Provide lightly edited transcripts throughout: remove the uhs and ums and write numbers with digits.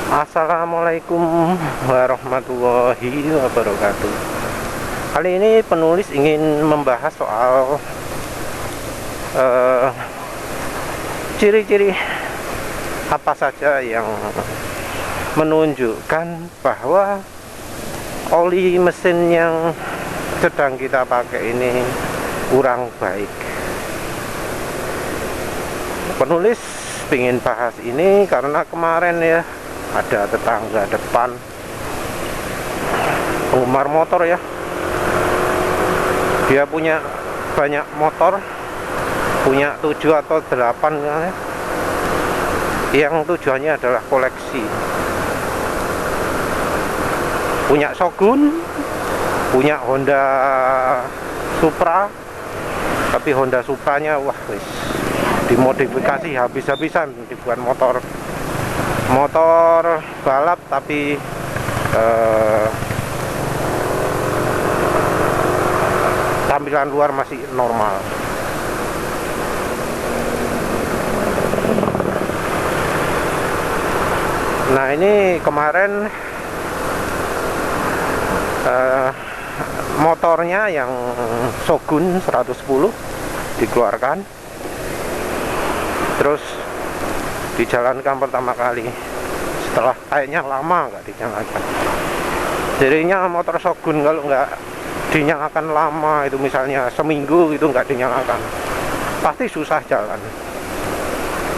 Assalamualaikum warahmatullahi wabarakatuh. Kali ini penulis ingin membahas soal eh, ciri-ciri apa saja yang menunjukkan bahwa oli mesin yang sedang kita pakai ini kurang baik. Penulis ingin bahas ini karena kemarin ya ada tetangga depan penggemar motor ya, dia punya banyak motor, punya 7 atau 8 ya, yang tujuannya adalah koleksi. Punya Shogun, punya Honda Supra, tapi Honda Supranya wah wis dimodifikasi habis-habisan dibuat motor balap, tapi tampilan luar masih normal. Nah ini kemarin motornya yang Shogun 110 dikeluarkan, terus dijalankan pertama kali setelah kayaknya lama nggak dinyalakan. Jadinya motor Shogun kalau nggak dinyalakan lama, itu misalnya seminggu itu nggak dinyalakan, pasti susah jalan.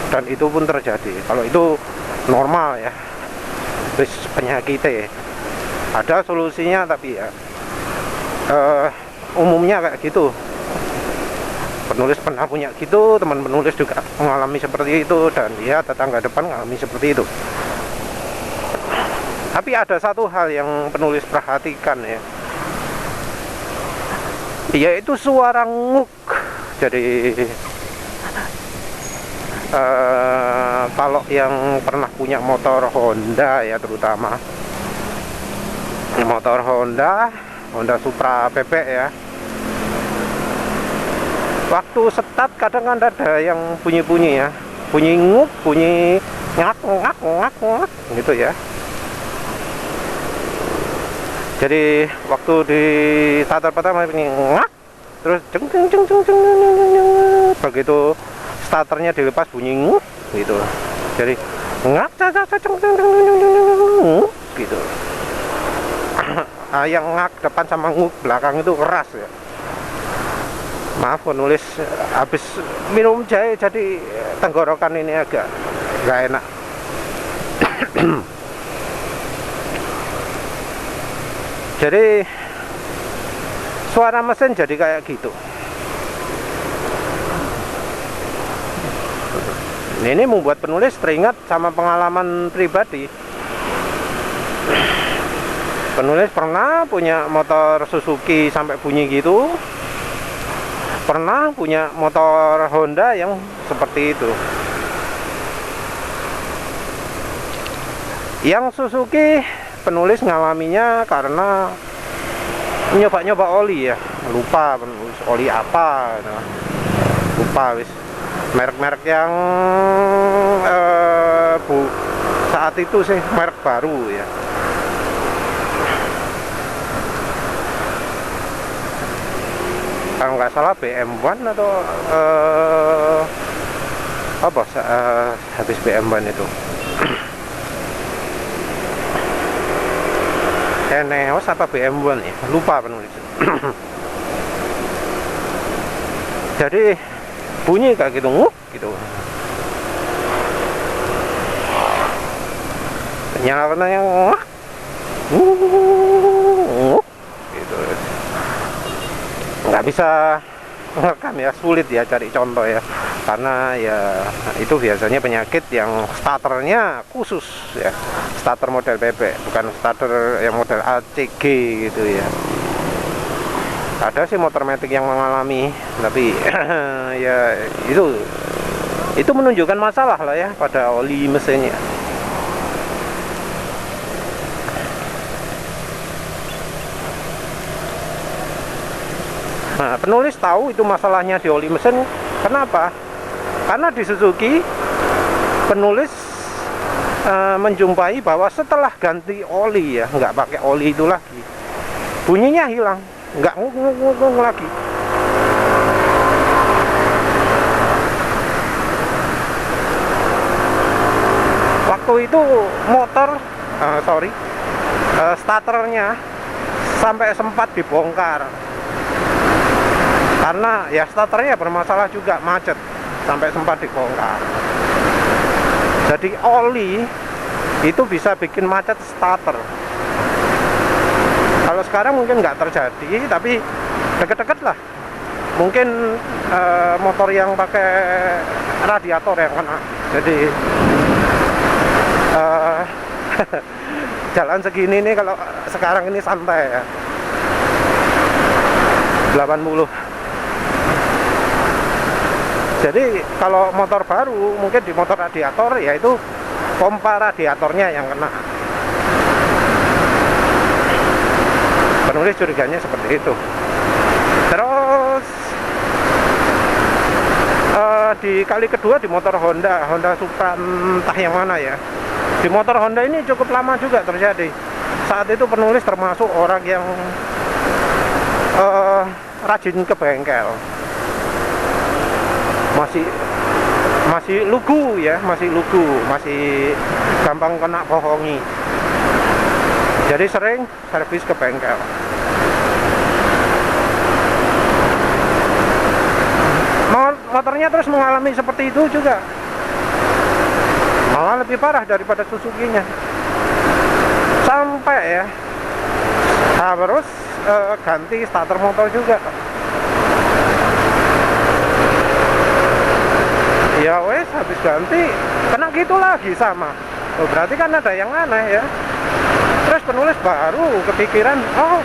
Dan itu pun terjadi. Kalau itu normal ya, wis penyakitnya. Ada solusinya tapi ya umumnya kayak gitu. Penulis pernah punya gitu, teman penulis juga mengalami seperti itu, dan dia tetangga depan mengalami seperti itu. Tapi ada satu hal yang penulis perhatikan ya, yaitu suara nguk. Jadi kalau yang pernah punya motor Honda ya, terutama motor Honda Supra PP ya, waktu start kadang kan ada yang bunyi-bunyi ya, bunyi nguk, bunyi ngak gitu ya. Jadi waktu di starter pertama bunyi ngak, terus jeng jeng jeng jeng jeng jeng jeng jeng. Begitu starternya dilepas bunyi nguk gitu. Jadi ngak jeng jeng jeng jeng jeng gitu. Yang ngak depan sama nguk belakang itu keras ya. Maaf penulis habis minum jahe jadi tenggorokan ini agak gak enak. Jadi suara mesin jadi kayak gitu. Ini membuat penulis teringat sama pengalaman pribadi. Penulis pernah punya motor Suzuki sampai bunyi gitu, pernah punya motor Honda yang seperti itu. Yang Suzuki penulis ngalaminya karena nyoba-nyoba oli ya, lupa penulis oli apa, lupa wis merek-merek yang saat itu sih merek baru ya. Kalau nggak salah BM1 atau apa habis BM1 itu Eneos apa BM1 ya, lupa penulis. Jadi bunyi kayak gitu nguk gitu, nyalakan yang nguk gitu. Nggak bisa ngerekam ya, sulit ya cari contoh ya, karena ya itu biasanya penyakit yang starternya khusus ya, starter model PP, bukan starter yang model ACG gitu ya. Ada sih motor matic yang mengalami, tapi ya itu menunjukkan masalah lah ya pada oli mesinnya. Nah, penulis tahu itu masalahnya di oli mesin. Kenapa? Karena di Suzuki penulis menjumpai bahwa setelah ganti oli ya, nggak pakai oli itu lagi, bunyinya hilang, nggak nguk lagi. Waktu itu motor starternya sampai sempat dibongkar karena ya starternya bermasalah juga, macet, sampai sempat dibongkar. Jadi oli itu bisa bikin macet starter. Kalau sekarang mungkin nggak terjadi, tapi deket-deket lah. Mungkin motor yang pakai radiator yang kena. Jadi jalan segini nih kalau sekarang ini santai ya, 80. Jadi kalau motor baru mungkin di motor radiator yaitu pompa radiatornya yang kena. Penulis curiganya seperti itu. Terus di kali kedua di motor Honda Supra entah yang mana ya. Di motor Honda ini cukup lama juga terjadi. Saat itu penulis termasuk orang yang rajin ke bengkel. Masih lugu ya, masih gampang kena bohongi. Jadi sering servis ke bengkel. Motornya terus mengalami seperti itu juga, malah lebih parah daripada Suzuki-nya. Sampai ya harus ganti starter motor juga. Ya wes, habis ganti kena gitu lagi sama. Oh, berarti kan ada yang aneh ya. Terus penulis baru kepikiran, oh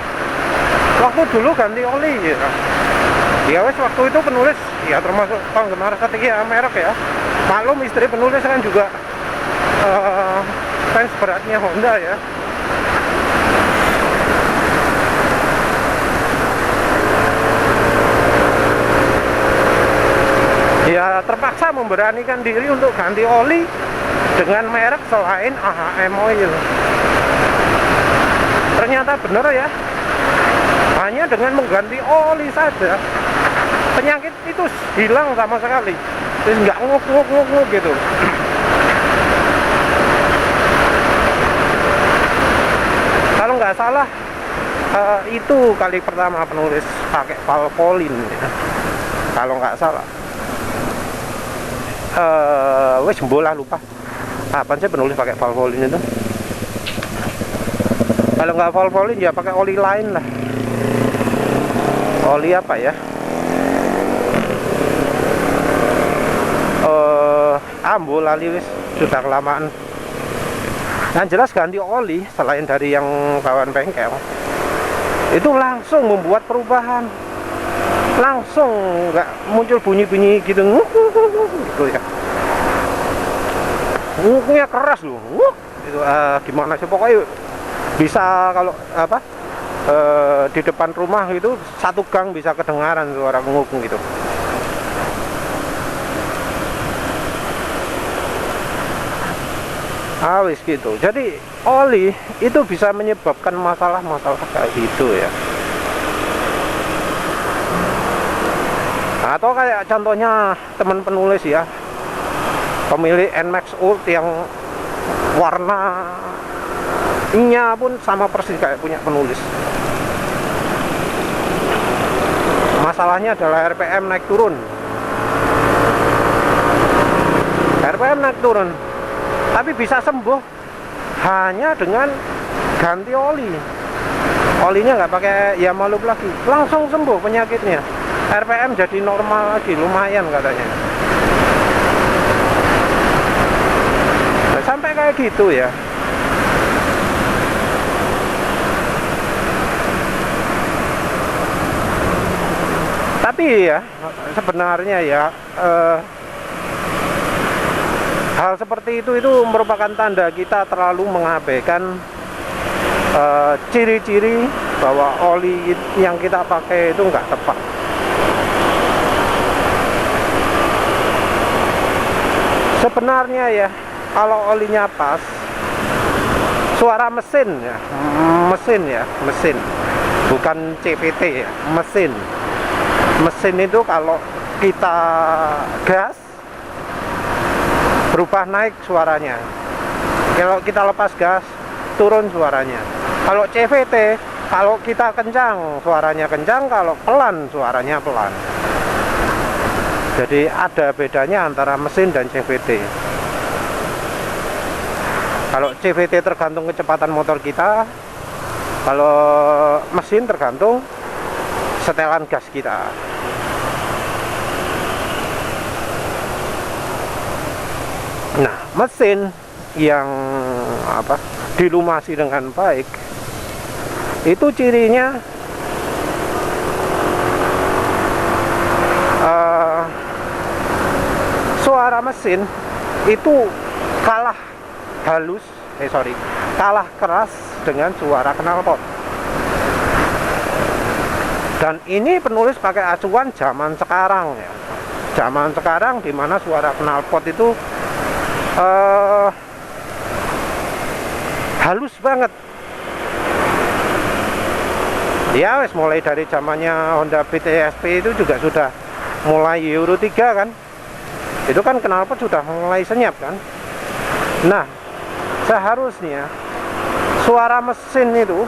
waktu dulu ganti oli ya. Ya wes, waktu itu penulis ya termasuk penggemar setia merek ya. Maklum istri penulis kan juga fans beratnya Honda ya. Ya terpaksa memberanikan diri untuk ganti oli dengan merek selain AHM Oil. Ternyata benar ya, hanya dengan mengganti oli saja penyakit itu hilang sama sekali. Terus nggak nguk gitu. Kalau nggak salah itu kali pertama penulis pakai Valvoline ya. Kalau nggak salah. Wes bola lupa apaan sih penulis pakai Valvoline itu. Kalau nggak Valvoline ya pakai oli lain lah. Oli apa ya, bola wis sudah kelamaan. Yang jelas ganti oli selain dari yang bawaan bengkel itu langsung membuat perubahan, langsung nggak muncul bunyi-bunyi gitu ya. Nguknya keras loh, itu gimana sih, pokoknya bisa kalau apa di depan rumah itu satu gang bisa kedengaran suara nguk gitu. Wis gitu. Jadi oli itu bisa menyebabkan masalah-masalah kayak gitu ya. Atau kayak contohnya teman penulis ya, pemilik NMAX Ult yang warnanya pun sama persis kayak punya penulis. Masalahnya adalah RPM naik turun. RPM naik turun, tapi bisa sembuh hanya dengan ganti oli. Olinya nggak pakai Yamalub lagi, langsung sembuh penyakitnya. RPM jadi normal lagi, lumayan katanya. Nah, sampai kayak gitu ya. Tapi ya sebenarnya ya hal seperti itu merupakan tanda kita terlalu mengabaikan ciri-ciri bahwa oli yang kita pakai itu nggak tepat. Sebenarnya ya kalau olinya pas, suara mesin ya, mesin, bukan CVT ya, mesin itu kalau kita gas berubah naik suaranya, kalau kita lepas gas turun suaranya. Kalau CVT, kalau kita kencang suaranya kencang, kalau pelan suaranya pelan. Jadi ada bedanya antara mesin dan CVT. Kalau CVT tergantung kecepatan motor kita, kalau mesin tergantung setelan gas kita. Nah, mesin yang dilumasi dengan baik itu cirinya suara mesin itu kalah keras dengan suara knalpot. Dan ini penulis pakai acuan zaman sekarang ya, zaman sekarang dimana suara knalpot itu halus banget ya. Wes mulai dari zamannya Honda Beat ESP itu juga sudah mulai Euro 3 kan, itu kan knalpot sudah mulai senyap kan. Nah, seharusnya suara mesin itu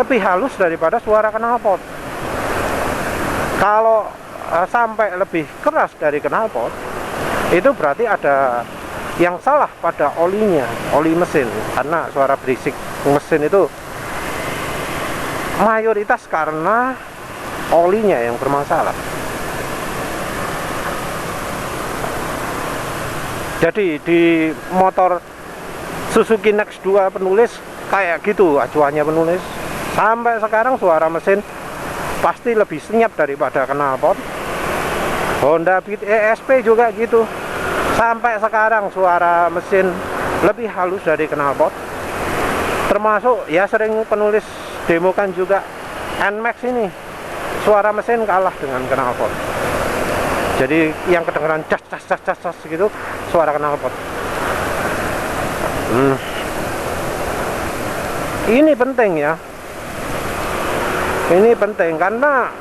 lebih halus daripada suara knalpot. Kalau sampai lebih keras dari knalpot, itu berarti ada yang salah pada olinya, oli mesin. Karena suara berisik mesin itu mayoritas karena olinya yang bermasalah. Jadi di motor Suzuki Next 2 penulis kayak gitu acuannya penulis. Sampai sekarang suara mesin pasti lebih senyap daripada knalpot. Honda Beat ESP juga gitu. Sampai sekarang suara mesin lebih halus dari knalpot. Termasuk ya sering penulis demokan juga NMAX ini, suara mesin kalah dengan knalpot. Jadi yang kedengeran cas gitu suara knalpot. Ini penting ya. Ini penting karena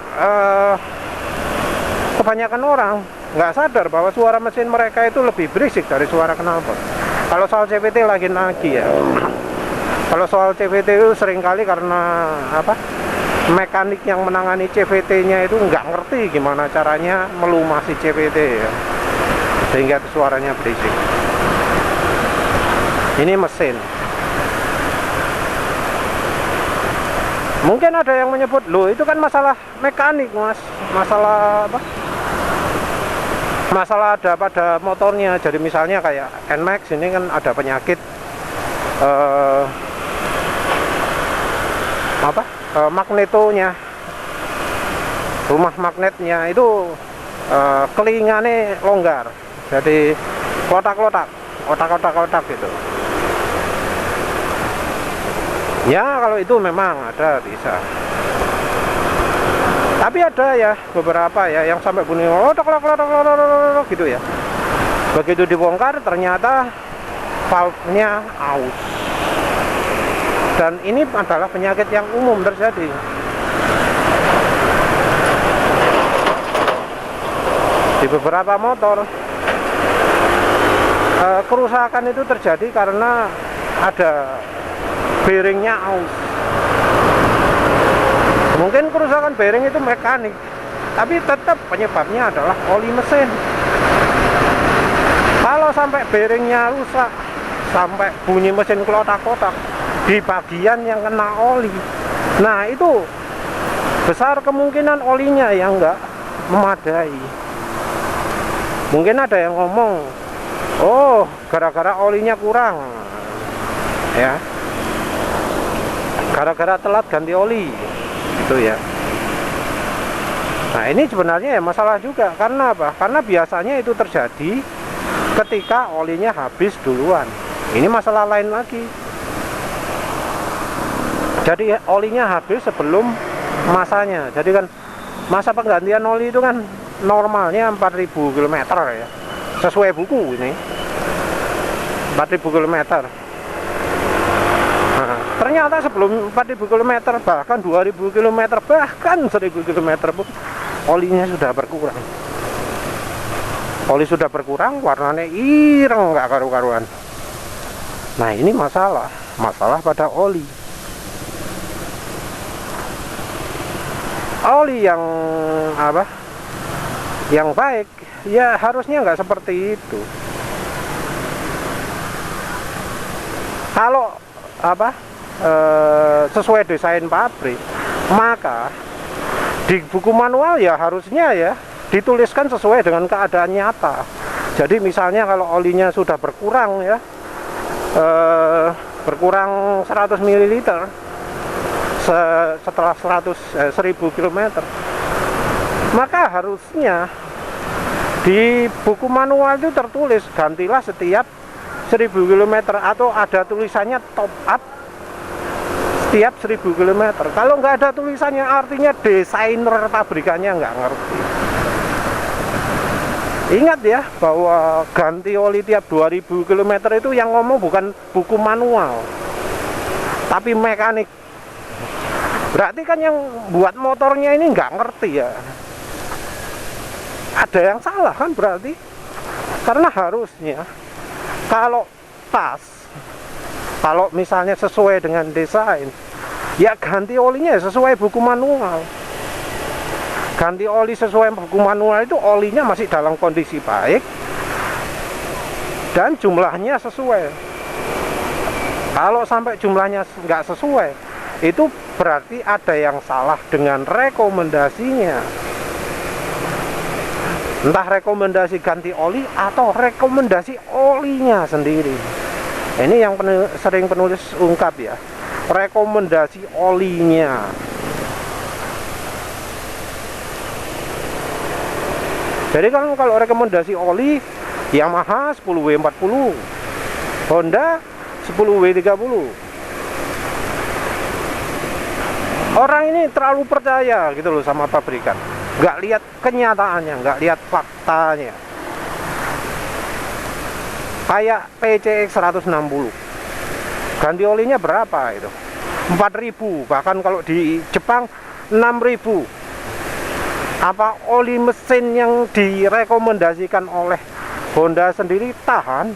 kebanyakan orang nggak sadar bahwa suara mesin mereka itu lebih berisik dari suara knalpot. Kalau soal CVT lagi ya. Kalau soal CVT itu seringkali karena mekanik yang menangani CVT-nya itu nggak ngerti gimana caranya melumasi CVT ya, sehingga suaranya berisik. Ini mesin. Mungkin ada yang menyebut, loh itu kan masalah mekanik mas, masalah ada pada motornya. Jadi misalnya kayak NMAX ini kan ada penyakit magnetonya, rumah magnetnya itu kelingane longgar, jadi otak-otak gitu. Ya kalau itu memang ada, bisa. Tapi ada ya beberapa ya yang sampai bunyi gitu ya. Begitu dibongkar ternyata valve-nya aus. Dan ini adalah penyakit yang umum terjadi. Di beberapa motor kerusakan itu terjadi karena ada bearingnya aus. Mungkin kerusakan bearing itu mekanik, tapi tetap penyebabnya adalah oli mesin. Kalau sampai bearingnya rusak, sampai bunyi mesin kelotak-kotak di bagian yang kena oli, nah itu besar kemungkinan olinya yang enggak memadai. Mungkin ada yang ngomong, oh gara-gara olinya kurang ya, gara-gara telat ganti oli gitu ya. Nah ini sebenarnya ya masalah juga. Karena apa? Karena biasanya itu terjadi ketika olinya habis duluan. Ini masalah lain lagi. Jadi olinya habis sebelum masanya. Jadi kan masa penggantian oli itu kan normalnya 4000 km ya, sesuai buku ini. 4.000 km. Nah, ternyata sebelum 4.000 km, bahkan 2.000 km, bahkan 1.000 km pun olinya sudah berkurang. Oli sudah berkurang, warnanya ireng nggak karu-karuan. Nah, ini masalah pada oli. Oli yang apa? Yang baik, ya harusnya nggak seperti itu. Kalau apa? Sesuai desain pabrik, maka di buku manual ya harusnya ya dituliskan sesuai dengan keadaan nyata. Jadi misalnya kalau olinya sudah berkurang ya, berkurang 100 ml setelah 1000 km, maka harusnya di buku manual itu tertulis gantilah setiap 1000 km, atau ada tulisannya top up setiap 1000 km. Kalau nggak ada tulisannya, artinya desainer pabrikannya nggak ngerti. Ingat ya, bahwa ganti oli tiap 2000 km itu yang ngomong bukan buku manual, tapi mekanik. Berarti kan yang buat motornya ini nggak ngerti ya. Ada yang salah kan berarti. Karena harusnya kalau pas, kalau misalnya sesuai dengan desain, ya ganti olinya sesuai buku manual. Ganti oli sesuai buku manual itu olinya masih dalam kondisi baik dan jumlahnya sesuai. Kalau sampai jumlahnya nggak sesuai, itu berarti ada yang salah dengan rekomendasinya. Entah rekomendasi ganti oli atau rekomendasi olinya sendiri. Ini yang sering penulis ungkap ya, rekomendasi olinya. Jadi kalau rekomendasi oli, Yamaha 10W40, Honda 10W30. Orang ini terlalu percaya gitu loh sama pabrikan, nggak lihat kenyataannya, nggak lihat faktanya. Kayak PCX 160, ganti olinya berapa itu? 4.000, bahkan kalau di Jepang 6.000. Apa oli mesin yang direkomendasikan oleh Honda sendiri tahan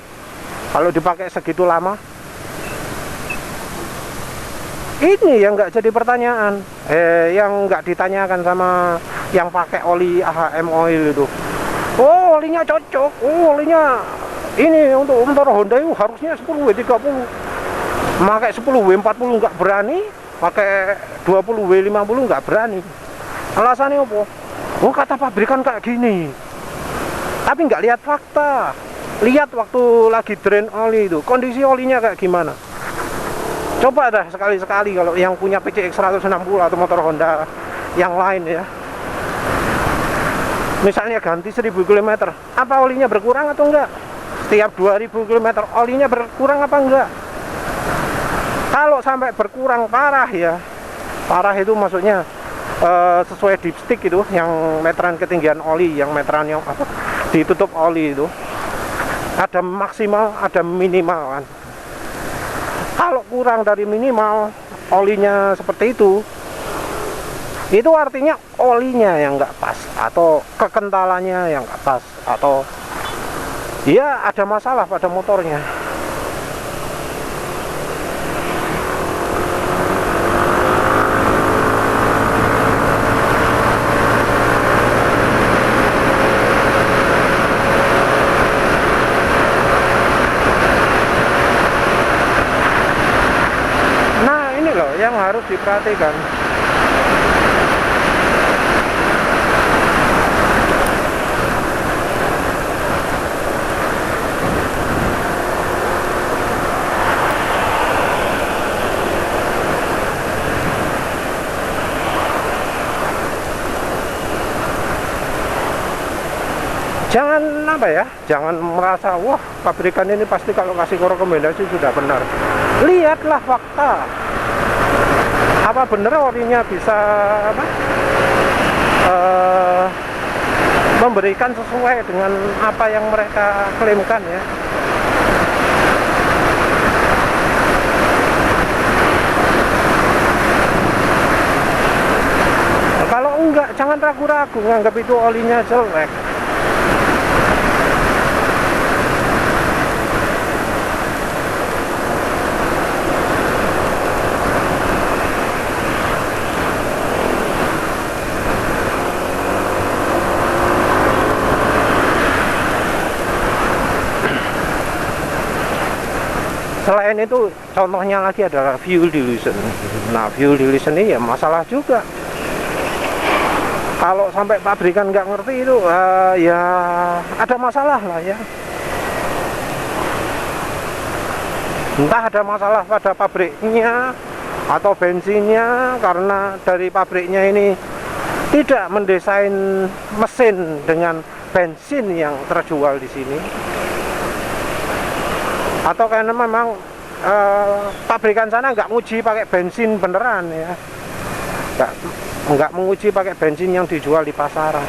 kalau dipakai segitu lama? Ini yang nggak jadi pertanyaan, yang nggak ditanyakan sama yang pakai oli AHM oil itu. Oh, olinya cocok, oh olinya ini untuk motor Honda itu harusnya 10W30. Pakai 10W40 nggak berani, pakai 20W50 nggak berani. Alasannya apa? Oh, kata pabrikan kayak gini. Tapi nggak lihat fakta. Lihat waktu lagi drain oli itu, kondisi olinya kayak gimana. Coba dah sekali-sekali kalau yang punya PCX 160 atau motor Honda yang lain ya. Misalnya ganti 1000 km, apa olinya berkurang atau enggak? Setiap 2000 km olinya berkurang apa enggak? Kalau sampai berkurang parah ya, parah itu maksudnya sesuai dipstick itu, yang meteran ketinggian oli, yang meteran yang apa ditutup oli itu, ada maksimal, ada minimal kan. Kalau kurang dari minimal olinya seperti itu artinya olinya yang nggak pas, atau kekentalannya yang nggak pas, atau ya ada masalah pada motornya. Yang harus diperhatikan. Jangan apa ya, jangan merasa wah pabrikan ini pasti kalau kasih rekomendasi sudah benar. Lihatlah fakta. Apa benar olinya bisa apa, memberikan sesuai dengan apa yang mereka klaimkan ya. ragu-ragu nganggap itu olinya jelek. Selain itu, contohnya lagi adalah fuel dilution. Nah, fuel dilution ini ya masalah juga. Kalau sampai pabrikan nggak ngerti itu, ya ada masalah lah ya. Entah ada masalah pada pabriknya atau bensinnya, karena dari pabriknya ini tidak mendesain mesin dengan bensin yang terjual di sini. Atau karena memang pabrikan sana nggak nguji pakai bensin beneran ya, nggak menguji pakai bensin yang dijual di pasaran.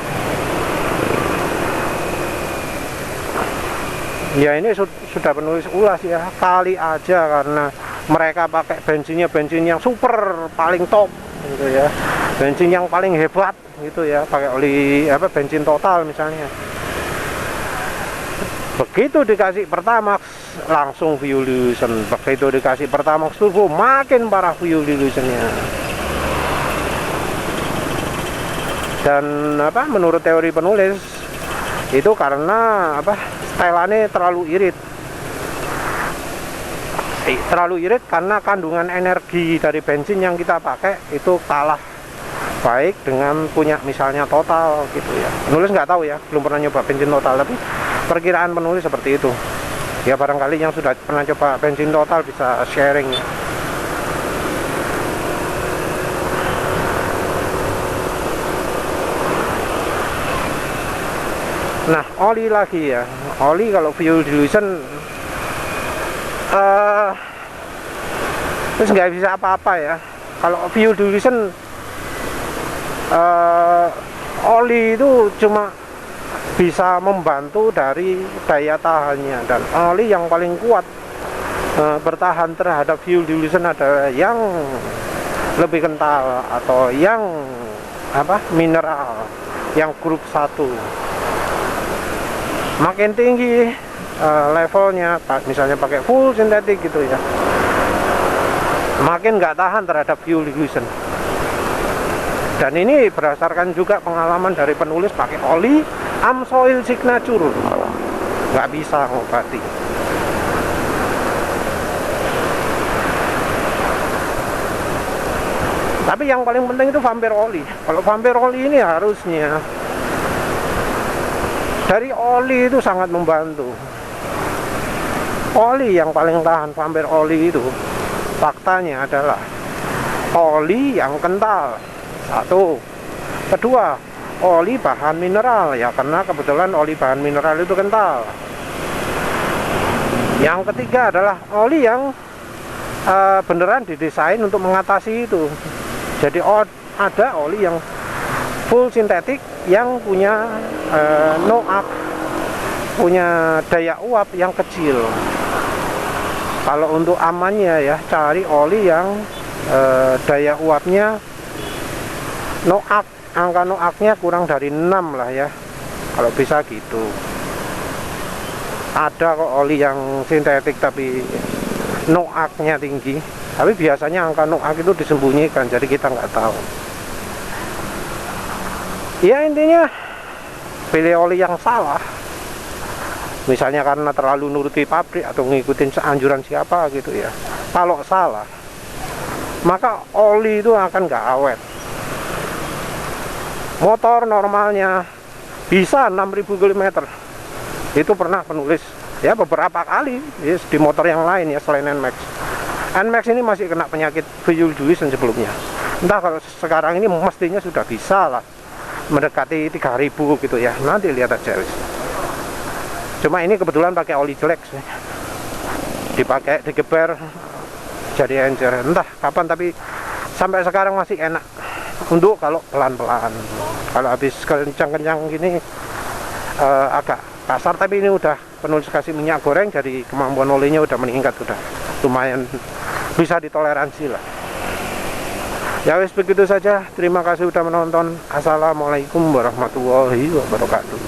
Ya ini sudah penulis ulas ya, kali aja karena mereka pakai bensinnya bensin yang super paling top gitu ya, bensin yang paling hebat gitu ya, pakai oli bensin Total misalnya. Begitu dikasih Pertamax langsung fuel dilution, begitu dikasih Pertamax turbo makin parah fuel dilutionnya. Dan menurut teori penulis itu karena setelannya terlalu irit. Terlalu irit karena kandungan energi dari bensin yang kita pakai itu kalah baik dengan punya misalnya Total gitu ya. Penulis nggak tahu ya, belum pernah nyoba bensin Total, tapi perkiraan penulis seperti itu ya. Barangkali yang sudah pernah coba bensin Total bisa sharing. Nah, oli lagi ya, oli kalau fuel dilution terus nggak bisa apa-apa ya. Kalau fuel dilution oli itu cuma bisa membantu dari daya tahannya, dan oli yang paling kuat bertahan terhadap fuel dilution adalah yang lebih kental atau yang mineral, yang grup 1. Makin tinggi levelnya, misalnya pakai full sintetik gitu ya, makin nggak tahan terhadap fuel dilution. Dan ini berdasarkan juga pengalaman dari penulis pakai oli AMSOIL Signature, nggak bisa ngobati. Tapi yang paling penting itu vampire oli. Kalau vampire oli ini harusnya dari oli itu sangat membantu. Oli yang paling tahan vampire oli itu faktanya adalah oli yang kental. Satu. Kedua, oli bahan mineral ya, karena kebetulan oli bahan mineral itu kental. Yang ketiga adalah oli yang beneran didesain untuk mengatasi itu. Jadi ada oli yang full sintetik yang punya NOAK, punya daya uap yang kecil. Kalau untuk amannya ya, cari oli yang daya uapnya NOAK, angka NOAK-nya kurang dari 6 lah ya, kalau bisa gitu. Ada kok oli yang sintetik tapi NOAK-nya tinggi, tapi biasanya angka NOAK itu disembunyikan, jadi kita nggak tahu. Ya intinya pilih oli yang salah, misalnya karena terlalu nuruti pabrik atau ngikutin anjuran siapa gitu ya. Kalau salah, maka oli itu akan nggak awet. Motor normalnya bisa 6.000 km, itu pernah penulis ya beberapa kali yes, di motor yang lain ya selain NMAX. NMAX ini masih kena penyakit fuel dilution sebelumnya. Entah kalau sekarang ini mestinya sudah bisa lah mendekati 3.000 gitu ya, nanti lihat aja. Cuma ini kebetulan pakai oli jelek sih, dipakai digeber jadi encer, entah kapan, tapi sampai sekarang masih enak untuk kalau pelan-pelan. Kalau habis kencang-kencang gini agak kasar, tapi ini udah penulis kasih minyak goreng, jadi kemampuan olinya udah meningkat, udah lumayan bisa ditoleransi lah. Ya wis begitu saja. Terima kasih sudah menonton. Assalamualaikum warahmatullahi wabarakatuh.